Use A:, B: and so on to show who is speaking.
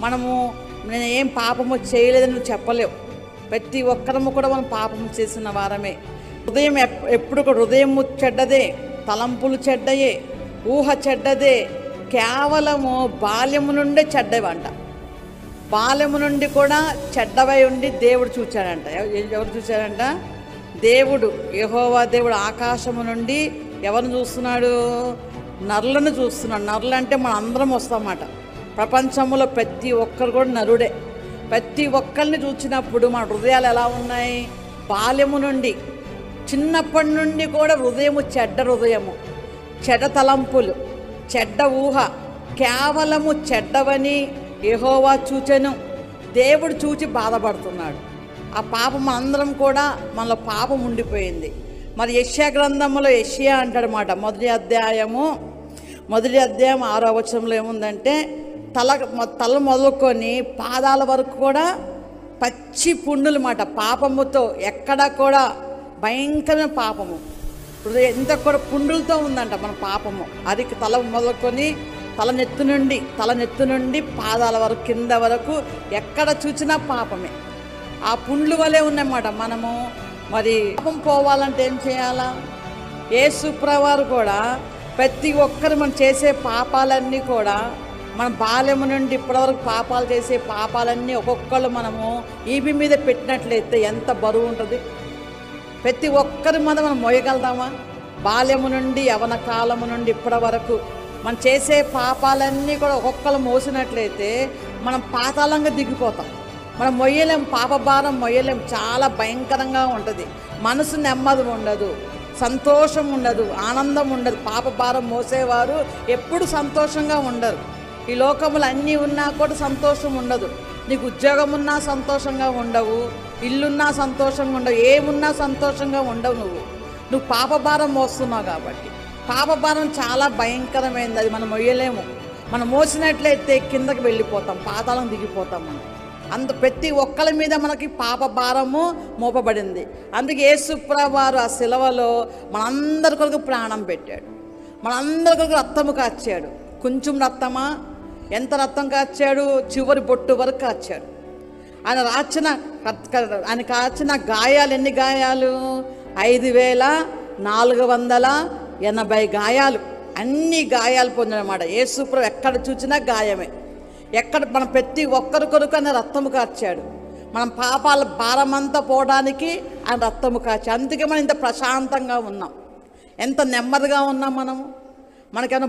A: మనము నేను ఏం పాపము చేయలేదని నువ్వు చెప్పలేవు. ప్రతి ఒక్కరము కూడా మనం పాపము చేసిన వారమే. హృదయం ఎప్పుడు కూడా హృదయము చెడ్డదే, తలంపులు చెడ్డయే, ఊహ చెడ్డదే. కేవలము బాల్యము నుండే చెడ్డవంట. బాల్యము నుండి కూడా చెడ్డవై ఉండి దేవుడు చూచాడంట. ఎవరు చూచాడంట? దేవుడు, యెహోవా దేవుడు ఆకాశము నుండి ఎవరిని చూస్తున్నాడు? నరులను చూస్తున్నాడు. నరులు అంటే మన అందరం వస్తామన్నమాట. ప్రపంచంలో ప్రతి ఒక్కరు కూడా నరుడే. ప్రతి ఒక్కరిని చూసినప్పుడు మన హృదయాలు ఎలా ఉన్నాయి? బాల్యము నుండి, చిన్నప్పటి నుండి కూడా హృదయము చెడ్డ హృదయము, చెడ్డ తలంపులు, చెడ్డ ఊహ, కేవలము చెడ్డవని యెహోవా చూచెను. దేవుడు చూచి బాధపడుతున్నాడు. ఆ పాపం అందరం కూడా మనలో పాపం ఉండిపోయింది. మరి యెషయా గ్రంథంలో యెషయా అంటాడనమాట, మొదటి అధ్యాయం 6వ వచనంలో ఏముందంటే, తల మొదలుకొని పాదాల వరకు కూడా పచ్చి పుండులు మాట. పాపముతో ఎక్కడ కూడా భయంకరమైన పాపము, ఎంత కూడా పుండులతో ఉందంట మన పాపము. అది తల మొదలుకొని తల నెత్తు నుండి పాదాల వరకు కింద వరకు ఎక్కడ చూసినా పాపమే. ఆ పుండ్లు వలె ఉన్నమాట మనము. మరి పాపం పోవాలంటే ఏం చేయాలా? యేసు ప్రభువారు కూడా ప్రతి ఒక్కరు మనం చేసే పాపాలన్నీ కూడా, మన బాల్యము నుండి ఇప్పటివరకు పాపాలు చేసే పాపాలన్నీ ఒక్కొక్కళ్ళు మనము ఈపి మీద పెట్టినట్లయితే ఎంత బరువు ఉంటుంది? ప్రతి ఒక్కరి మీద మనం మోయగలుగుతామా? బాల్యము నుండి యవన కాలము నుండి ఇప్పటి వరకు మనం చేసే పాపాలన్నీ కూడా ఒక్కొక్కరు మోసినట్లయితే మనం పాతాళంగా దిగిపోతాం. మనం మొయ్యలేం, పాప భారం మొయ్యలేం. చాలా భయంకరంగా ఉంటుంది. మనసు నెమ్మది ఉండదు, సంతోషం ఉండదు, ఆనందం ఉండదు. పాప భారం మోసేవారు ఎప్పుడు సంతోషంగా ఉండరు. ఈ లోకములు అన్నీ ఉన్నా కూడా సంతోషం ఉండదు. నీకు ఉద్యోగం ఉన్నా సంతోషంగా ఉండవు, ఇల్లున్నా సంతోషంగా ఉండవు, ఏమున్నా సంతోషంగా ఉండవు. నువ్వు పాప భారం మోస్తున్నావు కాబట్టి. పాప భారం చాలా భయంకరమైనది. అది మనం మొయ్యలేము. మనం మోసినట్లయితే కిందకి వెళ్ళిపోతాం, పాతాళం దిగిపోతాం. మనం ప్రతి ఒక్కరి మీద మనకి పాప భారము మోపబడింది. అందుకే యేసు ప్రభువారు ఆ శిలువలో మనందరి కొరకు ప్రాణం పెట్టాడు. మనందరి కొరకు రక్తము కాచాడు. కొంచెం రక్తమా? ఎంత రక్తం కాచాడు? చివరి బొట్టు వరకు కాచాడు. ఆయన కాచిన గాయాలు ఎన్ని గాయాలు? 5480 గాయాలు. అన్ని గాయాలు పొందినమాట. యేసు ప్రభు ఎక్కడ చూసినా గాయమే. ఎక్కడ మన ప్రతి ఒక్కరి కొరకు ఆయన రక్తము కార్చాడు. మనం పాపాల భారమంతా పోవడానికి ఆయన రక్తము కార్చాడు. అందుకే మనం ఇంత ప్రశాంతంగా ఉన్నాం, ఎంత నెమ్మదిగా ఉన్నాం. మనకేమైనా